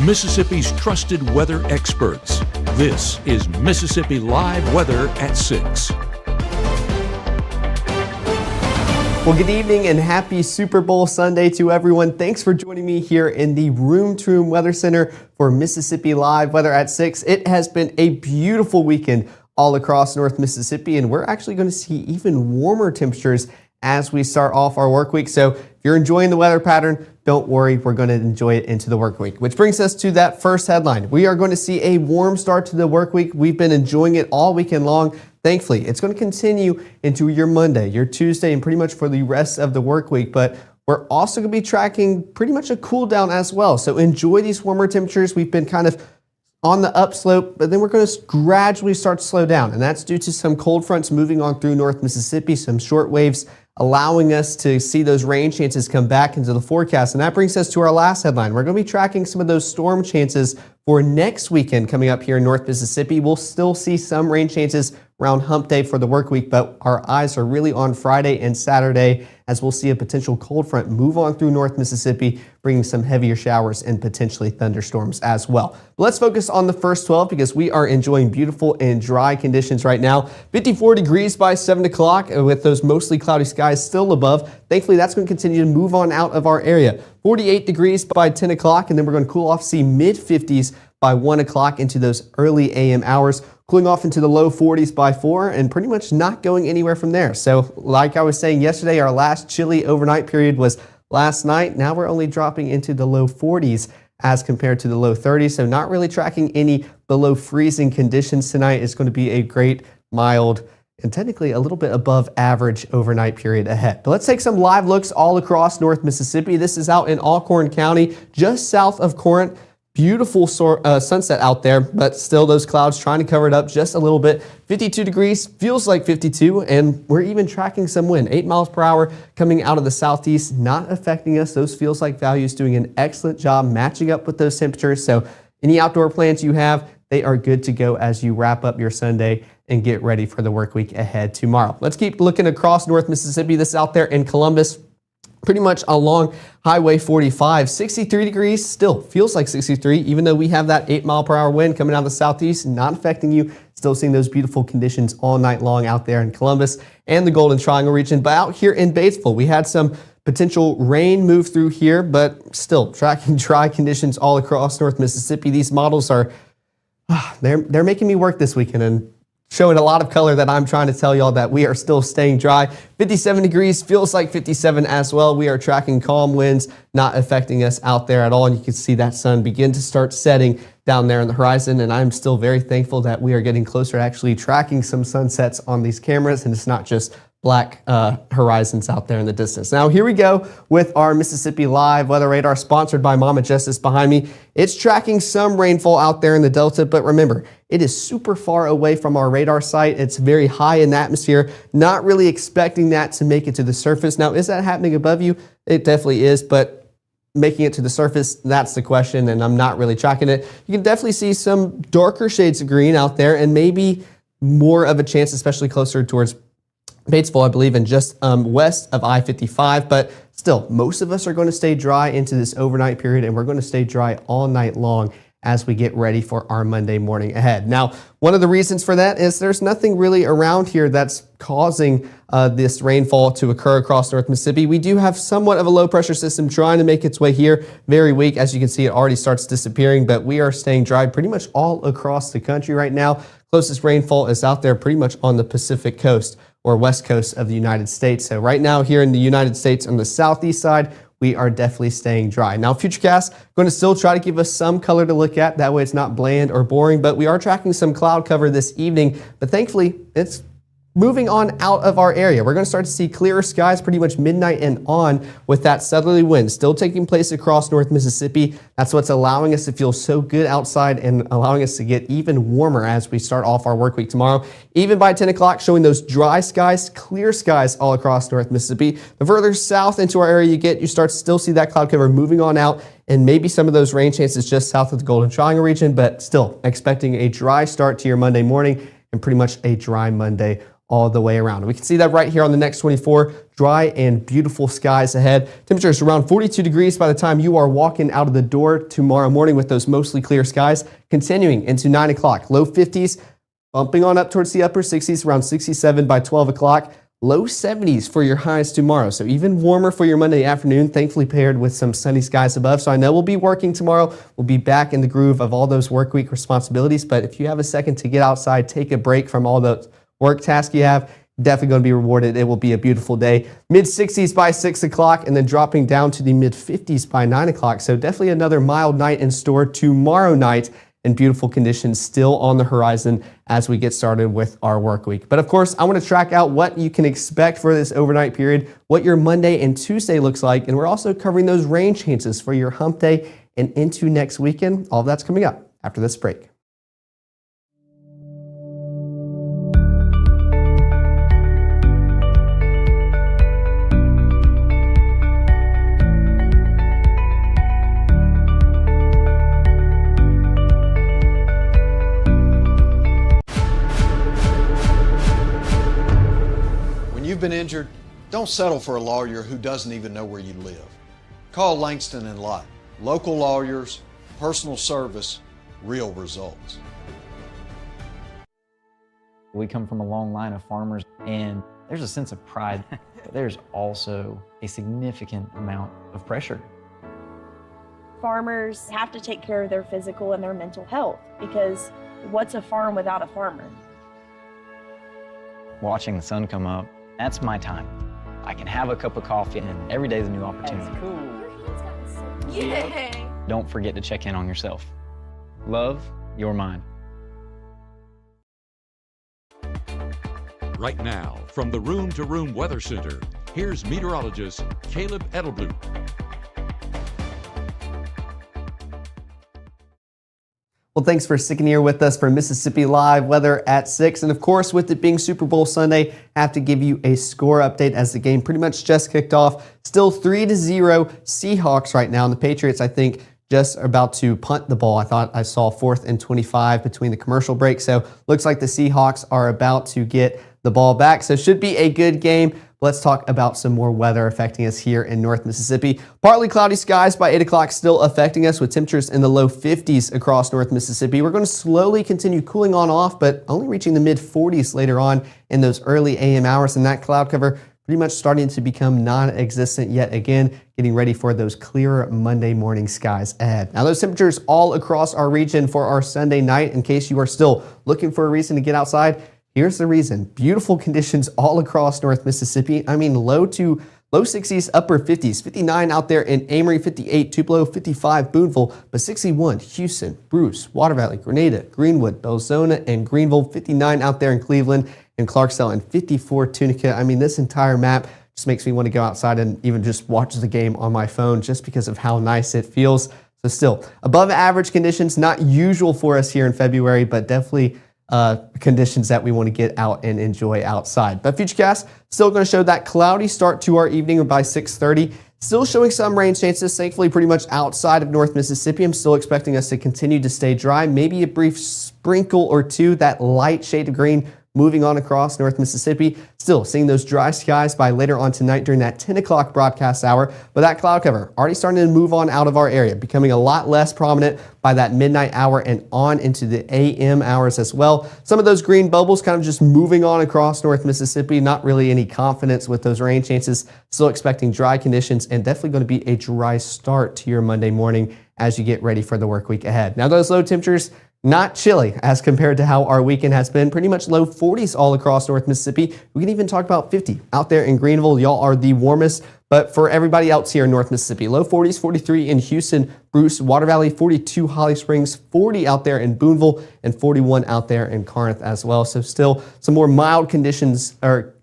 Mississippi's trusted weather experts. This is Mississippi Live Weather at 6. Well, good evening and happy Super Bowl Sunday to everyone. Thanks for joining me here in the Room to Room Weather Center for Mississippi Live Weather at 6. It has been a beautiful weekend all across North Mississippi, and we're actually going to see even warmer temperatures as we start off our work week. So if you're enjoying the weather pattern, don't worry, we're going to enjoy it into the work week. Which brings us to that first headline. We are going to see a warm start to the work week. We've been enjoying it all weekend long. Thankfully, it's going to continue into your Monday, your Tuesday, and pretty much for the rest of the work week. But we're also going to be tracking pretty much a cool down as well. So enjoy these warmer temperatures. We've been kind of on the upslope, but then we're going to gradually start to slow down. And that's due to some cold fronts moving on through North Mississippi, some short waves allowing us to see those rain chances come back into the forecast. And that brings us to our last headline. We're going to be tracking some of those storm chances for next weekend coming up here in North Mississippi. We'll still see some rain chances around hump day for the work week, but our eyes are really on Friday and Saturday as we'll see a potential cold front move on through North Mississippi, bringing some heavier showers and potentially thunderstorms as well. But let's focus on the first 12 because we are enjoying beautiful and dry conditions right now. 54 degrees by 7 o'clock with those mostly cloudy skies still above. Thankfully, that's going to continue to move on out of our area. 48 degrees by 10 o'clock, and then we're going to cool off, see mid-50s by 1 o'clock into those early AM hours. Cooling off into the low 40s by 4 and pretty much not going anywhere from there. So like I was saying yesterday, our last chilly overnight period was last night. Now we're only dropping into the low 40s as compared to the low 30s. So not really tracking any below freezing conditions tonight. It's going to be a great, mild, and technically a little bit above average overnight period ahead. But let's take some live looks all across North Mississippi. This is out in Alcorn County, just south of Corinth. Beautiful sunset out there, but still those clouds trying to cover it up just a little bit. 52 degrees, feels like 52, and we're even tracking some wind. 8 miles per hour coming out of the southeast, not affecting us. Those feels like values doing an excellent job matching up with those temperatures. So any outdoor plans you have, they are good to go as you wrap up your Sunday and get ready for the work week ahead tomorrow. Let's keep looking across North Mississippi. This is out there in Columbus. Pretty much along Highway 45, 63 degrees, still feels like 63, even though we have that 8 mile per hour wind coming out of the southeast, not affecting you. Still seeing those beautiful conditions all night long out there in Columbus and the Golden Triangle region. But out here in Batesville, we had some potential rain move through here, but still tracking dry conditions all across North Mississippi. These models are, they're making me work this weekend and showing a lot of color that I'm trying to tell y'all that we are still staying dry. 57 degrees, feels like 57 as well. We are tracking calm winds, not affecting us out there at all. And you can see that sun begin to start setting down there on the horizon. And I'm still very thankful that we are getting closer to actually tracking some sunsets on these cameras. And it's not just black horizons out there in the distance. Now here we go with our Mississippi Live Weather Radar sponsored by Mama Justice behind me. It's tracking some rainfall out there in the Delta, but remember, it is super far away from our radar site. It's very high in the atmosphere, not really expecting that to make it to the surface. Now, is that happening above you? It definitely is, but making it to the surface, that's the question, and I'm not really tracking it. You can definitely see some darker shades of green out there and maybe more of a chance, especially closer towards Batesville, I believe, and just west of I-55, but still, most of us are going to stay dry into this overnight period, and we're going to stay dry all night long as we get ready for our Monday morning ahead. Now, one of the reasons for that is there's nothing really around here that's causing this rainfall to occur across North Mississippi. We do have somewhat of a low pressure system trying to make its way here. Very weak. As you can see, it already starts disappearing, but we are staying dry pretty much all across the country right now. Closest rainfall is out there pretty much on the Pacific coast or west coast of the United States. So right now here in the United States on the southeast side, we are definitely staying dry. Now, Futurecast going to still try to give us some color to look at. That way it's not bland or boring, but we are tracking some cloud cover this evening. But thankfully, it's moving on out of our area. We're going to start to see clearer skies pretty much midnight and on with that southerly wind still taking place across North Mississippi. That's what's allowing us to feel so good outside and allowing us to get even warmer as we start off our work week tomorrow. Even by 10 o'clock, showing those dry skies, clear skies all across North Mississippi. The further south into our area you get, you start to still see that cloud cover moving on out and maybe some of those rain chances just south of the Golden Triangle region, but still expecting a dry start to your Monday morning and pretty much a dry Monday all the way around. We can see that right here on the next 24, dry and beautiful skies ahead. Temperatures around 42 degrees by the time you are walking out of the door tomorrow morning with those mostly clear skies. Continuing into 9 o'clock, low 50s, bumping on up towards the upper 60s, around 67 by 12 o'clock. Low 70s for your highs tomorrow, so even warmer for your Monday afternoon, thankfully paired with some sunny skies above. So I know we'll be working tomorrow. We'll be back in the groove of all those work week responsibilities, but if you have a second to get outside, take a break from all the work tasks you have, definitely going to be rewarded. It will be a beautiful day. Mid 60s by 6 o'clock and then dropping down to the mid 50s by 9 o'clock. So definitely another mild night in store tomorrow night, and beautiful conditions still on the horizon as we get started with our work week. But of course, I want to track out what you can expect for this overnight period, what your Monday and Tuesday looks like, and we're also covering those rain chances for your hump day and into next weekend. All of that's coming up after this break. Been injured, don't settle for a lawyer who doesn't even know where you live. Call Langston and Lott. Local lawyers, personal service, real results. We come from a long line of farmers, and there's a sense of pride, but there's also a significant amount of pressure. Farmers have to take care of their physical and their mental health, because what's a farm without a farmer? Watching the sun come up, that's my time. I can have a cup of coffee, and every day is a new opportunity. That's cool. Your hand's gotten so Yay! Don't forget to check in on yourself. Love your mind. Right now, from the Room to Room Weather Center, here's meteorologist Caleb Edelblut. Well, thanks for sticking here with us for Mississippi Live Weather at 6. And of course, with it being Super Bowl Sunday, I have to give you a score update as the game pretty much just kicked off. Still 3-0 Seahawks right now. And the Patriots, I think, just about to punt the ball. I thought I saw 4th and 25 between the commercial break. So looks like the Seahawks are about to get the ball back. So should be a good game. Let's talk about some more weather affecting us here in North Mississippi. Partly cloudy skies by 8 o'clock still affecting us with temperatures in the low 50s across North Mississippi. We're going to slowly continue cooling on off, but only reaching the mid 40s later on in those early AM hours. And that cloud cover pretty much starting to become non-existent yet again, getting ready for those clearer Monday morning skies ahead. Now those temperatures all across our region for our Sunday night, in case you are still looking for a reason to get outside. Here's the reason. Beautiful conditions all across North Mississippi. I mean, low 60s, upper 50s. 59 out there in Amory, 58 Tupelo, 55 Boonville, but 61 Houston, Bruce, Water Valley, Grenada, Greenwood, Belzona, and Greenville. 59 out there in Cleveland and Clarksdale, and 54 Tunica. I mean, this entire map just makes me want to go outside and even just watch the game on my phone just because of how nice it feels. So still, above average conditions, not usual for us here in February, but definitely conditions that we want to get out and enjoy outside. But Futurecast still going to show that cloudy start to our evening by 6:30. Still showing some rain chances, thankfully pretty much outside of North Mississippi. I'm still expecting us to continue to stay dry. Maybe a brief sprinkle or two, that light shade of green moving on across North Mississippi. Still seeing those dry skies by later on tonight during that 10 o'clock broadcast hour. But that cloud cover already starting to move on out of our area, becoming a lot less prominent by that midnight hour and on into the AM hours as well. Some of those green bubbles kind of just moving on across North Mississippi. Not really any confidence with those rain chances. Still expecting dry conditions and definitely going to be a dry start to your Monday morning as you get ready for the work week ahead. Now those low temperatures, not chilly as compared to how our weekend has been. Pretty much low 40s all across North Mississippi. We can even talk about 50 out there in Greenville. Y'all are the warmest. But for everybody else here in North Mississippi, low 40s, 43 in Houston, Bruce, Water Valley, 42 Holly Springs, 40 out there in Boonville, and 41 out there in Corinth as well. So still some more mild conditions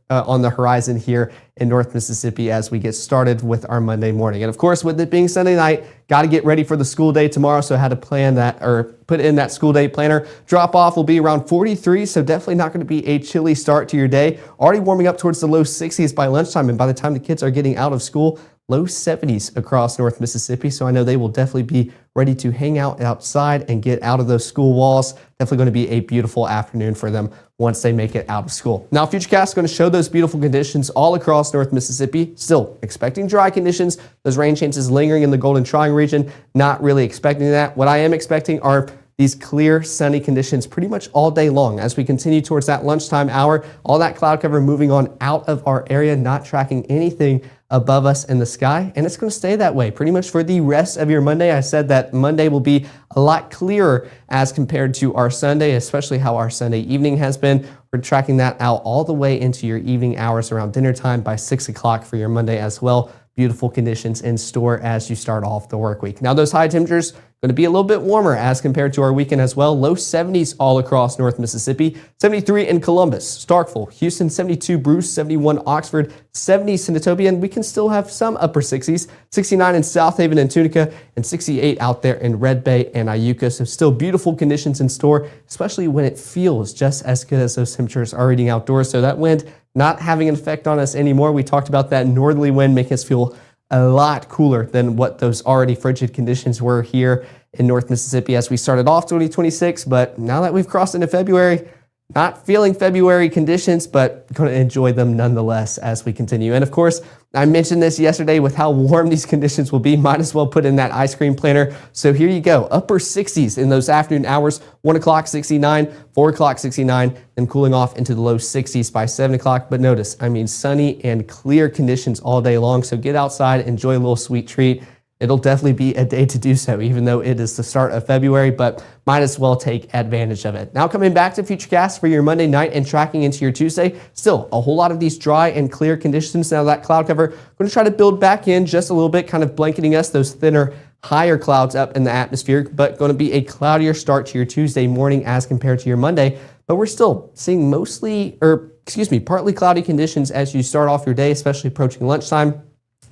on the horizon here in North Mississippi as we get started with our Monday morning. And of course, with it being Sunday night, got to get ready for the school day tomorrow. So I had to plan that, or put in that school day planner. Drop off will be around 43, so definitely not going to be a chilly start to your day. Already warming up towards the low 60s by lunchtime, and by the time the kids are getting out of school, low 70s across North Mississippi. So I know they will definitely be ready to hang out outside and get out of those school walls. Definitely going to be a beautiful afternoon for them once they make it out of school. Now, Futurecast is going to show those beautiful conditions all across North Mississippi. Still expecting dry conditions. Those rain chances lingering in the Golden Triangle region. Not really expecting that. What I am expecting are these clear, sunny conditions pretty much all day long. As we continue towards that lunchtime hour, all that cloud cover moving on out of our area, not tracking anything above us in the sky, and it's going to stay that way pretty much for the rest of your Monday. I said that Monday will be a lot clearer as compared to our Sunday, especially how our Sunday evening has been. We're tracking that out all the way into your evening hours around dinner time by 6 o'clock for your Monday as well. Beautiful conditions in store as you start off the work week. Now, those high temperatures going to be a little bit warmer as compared to our weekend as well. Low 70s all across North Mississippi. 73 in Columbus, Starkville, Houston, 72 Bruce, 71 Oxford, 70 Senatobia, and we can still have some upper 60s. 69 in South Haven and Tunica, and 68 out there in Red Bay and Iuka. So still beautiful conditions in store, especially when it feels just as good as those temperatures are reading outdoors. So that wind not having an effect on us anymore. We talked about that northerly wind making us feel a lot cooler than what those already frigid conditions were here in North Mississippi as we started off 2026. But now that we've crossed into February, not feeling February conditions, but going to enjoy them nonetheless as we continue. And of course, I mentioned this yesterday with how warm these conditions will be. Might as well put in that ice cream planner. So here you go, upper 60s in those afternoon hours, 1 o'clock 69, 4 o'clock 69, then cooling off into the low 60s by 7 o'clock. But notice, I mean, sunny and clear conditions all day long. So get outside, enjoy a little sweet treat. It'll definitely be a day to do so, even though it is the start of February, but might as well take advantage of it. Now coming back to Futurecast for your Monday night and tracking into your Tuesday, still a whole lot of these dry and clear conditions. Now that cloud cover, going to try to build back in just a little bit, kind of blanketing us, those thinner, higher clouds up in the atmosphere, but going to be a cloudier start to your Tuesday morning as compared to your Monday. But we're still seeing partly cloudy conditions as you start off your day, especially approaching lunchtime.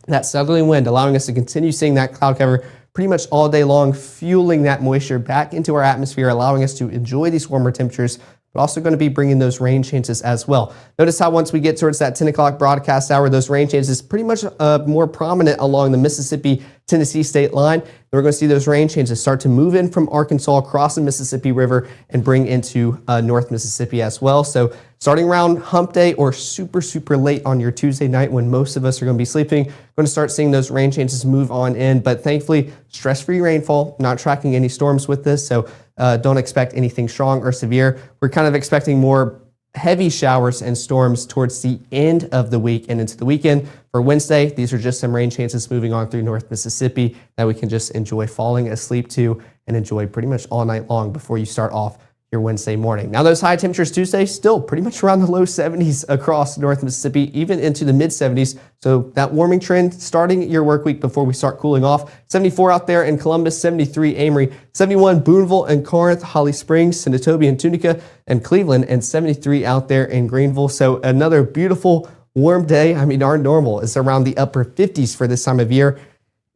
That southerly wind allowing us to continue seeing that cloud cover pretty much all day long, fueling that moisture back into our atmosphere, allowing us to enjoy these warmer temperatures, but also going to be bringing those rain chances as well. Notice how once we get towards that 10 o'clock broadcast hour, those rain chances pretty much more prominent along the Mississippi-Tennessee state line. And we're going to see those rain chances start to move in from Arkansas across the Mississippi River and bring into North Mississippi as well. So starting around hump day or super late on your Tuesday night when most of us are going to be sleeping, going to start seeing those rain chances move on in. But thankfully, stress-free rainfall, not tracking any storms with this. So don't expect anything strong or severe. We're kind of expecting more heavy showers and storms towards the end of the week and into the weekend. For Wednesday, these are just some rain chances moving on through North Mississippi that we can just enjoy falling asleep to and enjoy pretty much all night long before you start off your Wednesday morning. Now those high temperatures Tuesday, still pretty much around the low 70s across North Mississippi, even into the mid 70s. So that warming trend starting your work week before we start cooling off. 74 out there in Columbus, 73 Amory, 71 Booneville and Corinth, Holly Springs, Senatobia and Tunica, and Cleveland, and 73 out there in Greenville. So another beautiful warm day. I mean, our normal is around the upper 50s for this time of year.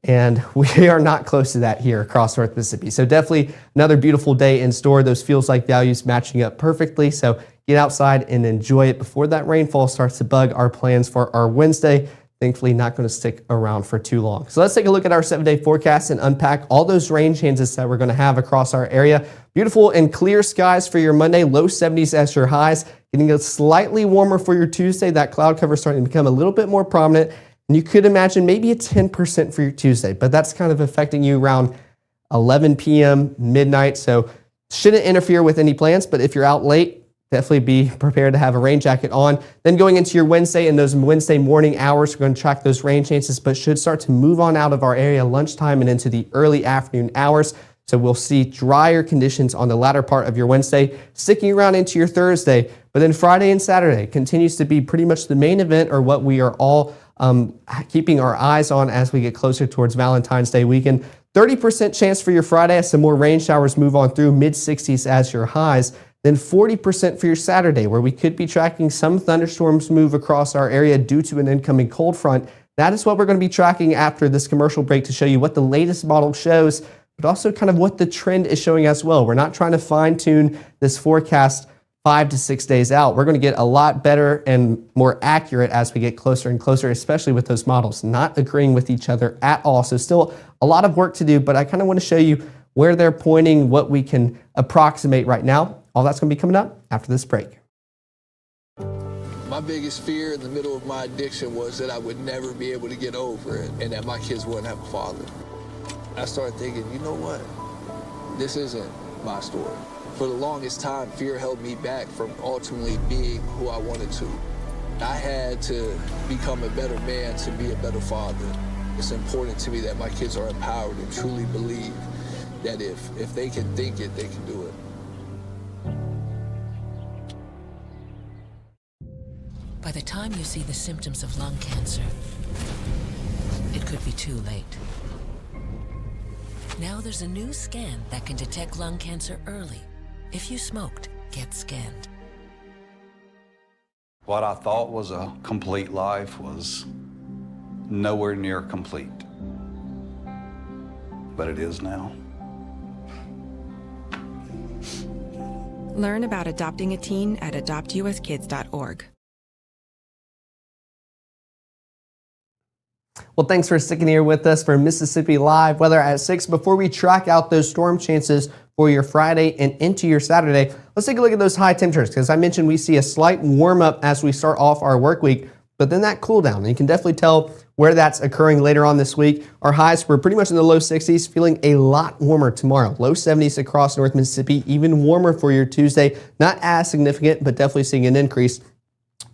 And we are not close to that here across North Mississippi. So definitely another beautiful day in store. Those feels like values matching up perfectly. So get outside and enjoy it before that rainfall starts to bug our plans for our Wednesday. Thankfully, not going to stick around for too long. So let's take a look at our 7-day forecast and unpack all those rain chances that we're going to have across our area. Beautiful and clear skies for your Monday, low 70s as your highs. Getting slightly warmer for your Tuesday. That cloud cover starting to become a little bit more prominent. And you could imagine maybe a 10% for your Tuesday, but that's kind of affecting you around 11 p.m., midnight. So shouldn't interfere with any plans, but if you're out late, definitely be prepared to have a rain jacket on. Then going into your Wednesday and those Wednesday morning hours, we're going to track those rain chances, but should start to move on out of our area lunchtime and into the early afternoon hours. So we'll see drier conditions on the latter part of your Wednesday, sticking around into your Thursday. But then Friday and Saturday continues to be pretty much the main event, or what we are all keeping our eyes on as we get closer towards Valentine's Day weekend. 30% chance for your Friday as some more rain showers move on through, mid 60s as your highs. Then 40% for your Saturday, where we could be tracking some thunderstorms move across our area due to an incoming cold front. That is what we're going to be tracking after this commercial break to show you what the latest model shows, but also kind of what the trend is showing as well. We're not trying to fine tune this forecast 5 to 6 days out. We're going to get a lot better and more accurate as we get closer and closer, especially with those models not agreeing with each other at all. So still a lot of work to do, but I kind of want to show you where they're pointing, what we can approximate right now. All that's going to be coming up after this break. My biggest fear in the middle of my addiction was that I would never be able to get over it and that my kids wouldn't have a father. I started thinking, you know what? This isn't my story. For the longest time, fear held me back from ultimately being who I wanted to. I had to become a better man to be a better father. It's important to me that my kids are empowered and truly believe that if they can think it, they can do it. By the time you see the symptoms of lung cancer, it could be too late. Now there's a new scan that can detect lung cancer early. If you smoked, get scanned. What I thought was a complete life was nowhere near complete. But it is now. Learn about adopting a teen at adoptuskids.org. Well, thanks for sticking here with us for Mississippi Live Weather at 6. Before we track out those storm chances for your Friday and into your Saturday, let's take a look at those high temperatures, because I mentioned we see a slight warm up as we start off our work week, but then that cool down. And you can definitely tell where that's occurring later on this week. Our highs were pretty much in the low 60s, feeling a lot warmer tomorrow. Low 70s across North Mississippi, even warmer for your Tuesday. Not as significant, but definitely seeing an increase.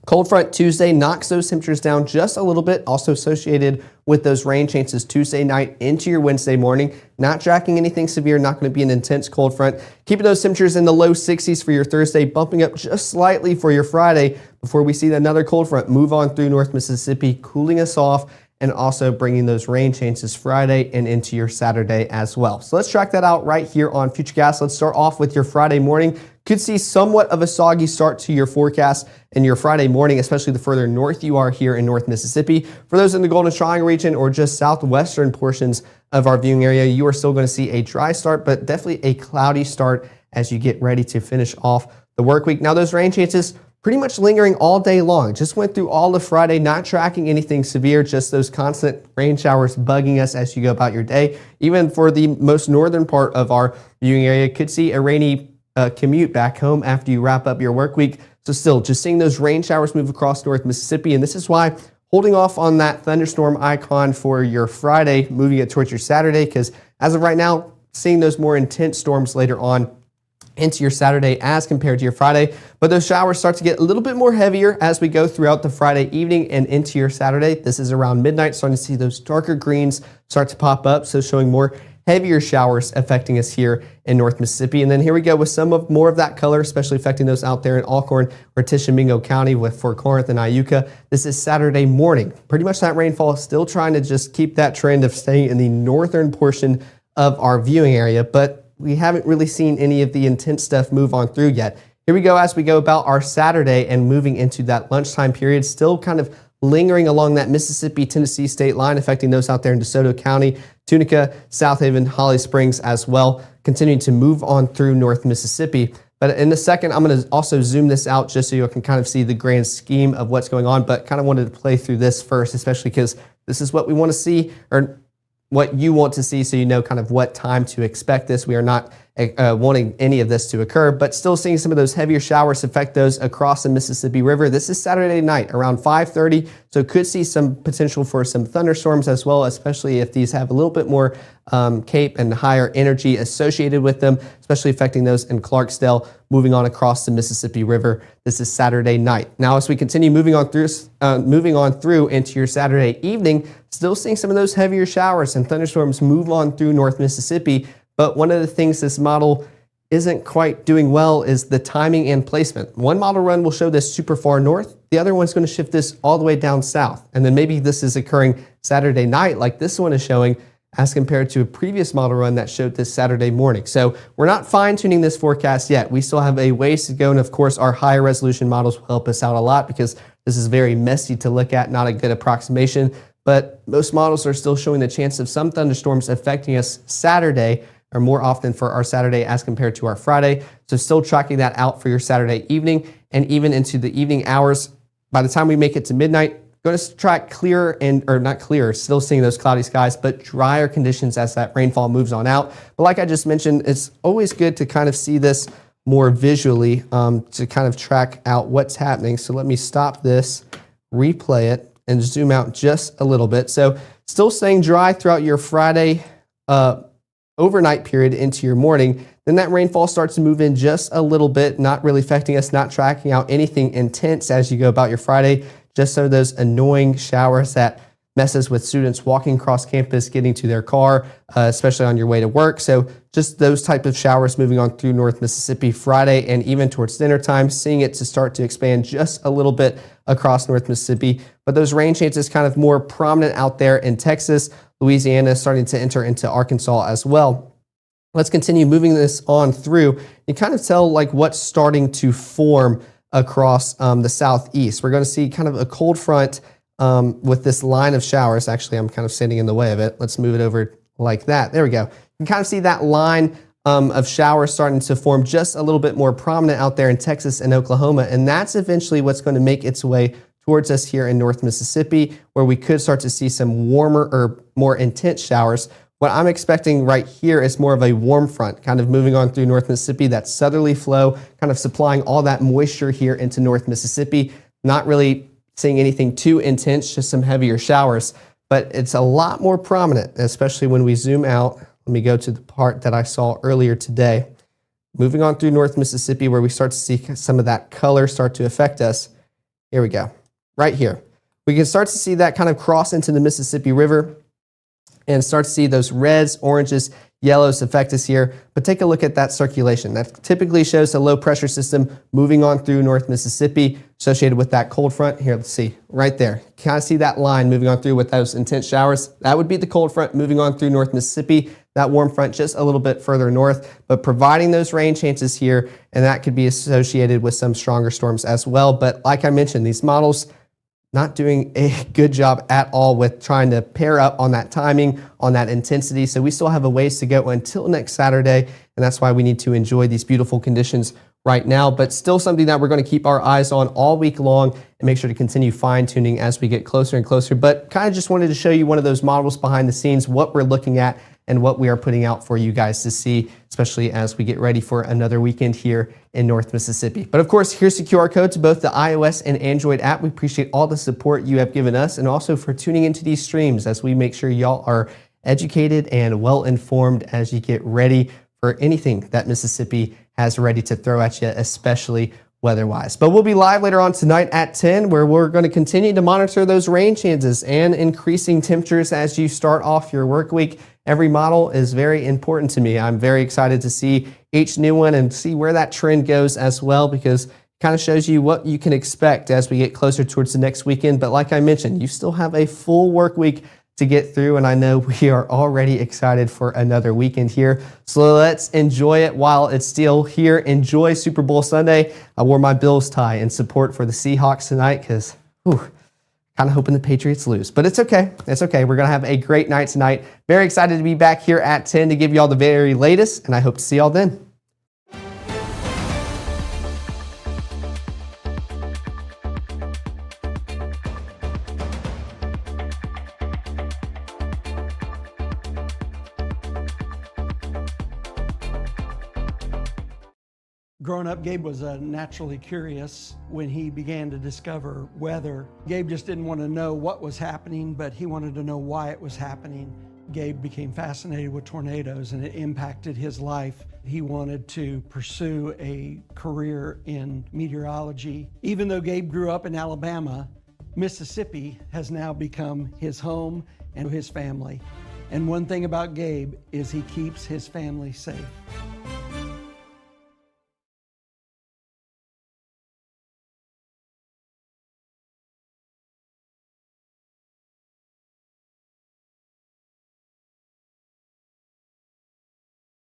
Cold front Tuesday knocks those temperatures down just a little bit, also associated with those rain chances Tuesday night into your Wednesday morning. Not tracking anything severe, not going to be an intense cold front. Keeping those temperatures in the low 60s for your Thursday, bumping up just slightly for your Friday before we see another cold front move on through North Mississippi, cooling us off and also bringing those rain chances Friday and into your Saturday as well. So let's track that out right here on Futurecast. Let's start off with your Friday morning. Could see somewhat of a soggy start to your forecast in your Friday morning, especially the further north you are here in North Mississippi. For those in the Golden Triangle region or just southwestern portions of our viewing area, you are still going to see a dry start, but definitely a cloudy start as you get ready to finish off the work week. Now those rain chances pretty much lingering all day long. Just went through all of Friday, not tracking anything severe, just those constant rain showers bugging us as you go about your day. Even for the most northern part of our viewing area, could see a rainy commute back home after you wrap up your work week. So still just seeing those rain showers move across North Mississippi. And this is why holding off on that thunderstorm icon for your Friday, moving it towards your Saturday, because as of right now, seeing those more intense storms later on into your Saturday as compared to your Friday. But those showers start to get a little bit more heavier as we go throughout the Friday evening and into your Saturday. This is around midnight, starting to see those darker greens start to pop up. So showing more heavier showers affecting us here in North Mississippi. And then here we go with more of that color, especially affecting those out there in Alcorn or Tishomingo County with Fort Corinth and Iuka. This is Saturday morning. Pretty much that rainfall is still trying to just keep that trend of staying in the northern portion of our viewing area, but we haven't really seen any of the intense stuff move on through yet. Here we go as we go about our Saturday and moving into that lunchtime period, still kind of lingering along that Mississippi-Tennessee state line, affecting those out there in DeSoto County, Tunica, South Haven, Holly Springs as well, continuing to move on through North Mississippi. But in a second, I'm going to also zoom this out just so you can kind of see the grand scheme of what's going on, but kind of wanted to play through this first, especially because this is what we want to see, or what you want to see, so you know kind of what time to expect this. We are not wanting any of this to occur, but still seeing some of those heavier showers affect those across the Mississippi River. This is Saturday night around 5:30, so could see some potential for some thunderstorms as well, especially if these have a little bit more cape and higher energy associated with them, especially affecting those in Clarksdale, moving on across the Mississippi River. This is Saturday night. Now, as we continue moving on through into your Saturday evening, still seeing some of those heavier showers and thunderstorms move on through North Mississippi. But one of the things this model isn't quite doing well is the timing and placement. One model run will show this super far north. The other one's going to shift this all the way down south. And then maybe this is occurring Saturday night like this one is showing, as compared to a previous model run that showed this Saturday morning. So we're not fine-tuning this forecast yet. We still have a ways to go, and of course our higher resolution models will help us out a lot because this is very messy to look at, not a good approximation. But most models are still showing the chance of some thunderstorms affecting us Saturday, or more often for our Saturday as compared to our Friday. So still tracking that out for your Saturday evening and even into the evening hours. By the time we make it to midnight, going to track clearer or not clearer, still seeing those cloudy skies, but drier conditions as that rainfall moves on out. But like I just mentioned, it's always good to kind of see this more visually to kind of track out what's happening. So let me stop this, replay it, and zoom out just a little bit. So still staying dry throughout your Friday overnight period into your morning. Then that rainfall starts to move in just a little bit, not really affecting us, not tracking out anything intense as you go about your Friday. Just so those annoying showers that messes with students walking across campus, getting to their car, especially on your way to work. So just those type of showers moving on through North Mississippi Friday and even towards dinner time, seeing it to start to expand just a little bit across North Mississippi. But those rain chances kind of more prominent out there in Texas, Louisiana, starting to enter into Arkansas as well. Let's continue moving this on through. You kind of tell like what's starting to form across the southeast. We're going to see kind of a cold front with this line of showers. Actually, I'm kind of standing in the way of it. Let's move it over like that. There we go. You can kind of see that line of showers starting to form just a little bit more prominent out there in Texas and Oklahoma. And that's eventually what's going to make its way towards us here in North Mississippi, where we could start to see some warmer or more intense showers. What I'm expecting right here is more of a warm front, kind of moving on through North Mississippi, that southerly flow, kind of supplying all that moisture here into North Mississippi. Not really seeing anything too intense, just some heavier showers, but it's a lot more prominent, especially when we zoom out. Let me go to the part that I saw earlier today. Moving on through North Mississippi, where we start to see some of that color start to affect us. Here we go, right here. We can start to see that kind of cross into the Mississippi River and start to see those reds, oranges, yellows affect us here. But take a look at that circulation. That typically shows a low pressure system moving on through North Mississippi associated with that cold front. Here, let's see, right there. Kind of see that line moving on through with those intense showers. That would be the cold front moving on through North Mississippi. That warm front just a little bit further north, but providing those rain chances here, and that could be associated with some stronger storms as well. But like I mentioned, these models not doing a good job at all with trying to pair up on that timing, on that intensity. So we still have a ways to go until next Saturday, and that's why we need to enjoy these beautiful conditions right now, but still something that we're going to keep our eyes on all week long and make sure to continue fine-tuning as we get closer and closer. But kind of just wanted to show you one of those models behind the scenes, what we're looking at and what we are putting out for you guys to see, especially as we get ready for another weekend here in North Mississippi. But of course, here's the QR code to both the iOS and Android app. We appreciate all the support you have given us and also for tuning into these streams as we make sure y'all are educated and well-informed as you get ready for anything that Mississippi has ready to throw at you, especially weather-wise. But we'll be live later on tonight at 10, where we're going to continue to monitor those rain chances and increasing temperatures as you start off your work week. Every model is very important to me. I'm very excited to see each new one and see where that trend goes as well, because it kind of shows you what you can expect as we get closer towards the next weekend. But like I mentioned, you still have a full work week to get through, and I know we are already excited for another weekend here. So let's enjoy it while it's still here. Enjoy Super Bowl Sunday. I wore my Bills tie in support for the Seahawks tonight because kind of hoping the Patriots lose, but it's okay. It's okay. We're going to have a great night tonight. Very excited to be back here at 10 to give you all the very latest, and I hope to see y'all then. Growing up, Gabe was naturally curious when he began to discover weather. Gabe just didn't want to know what was happening, but he wanted to know why it was happening. Gabe became fascinated with tornadoes, and it impacted his life. He wanted to pursue a career in meteorology. Even though Gabe grew up in Alabama, Mississippi has now become his home and his family. And one thing about Gabe is he keeps his family safe.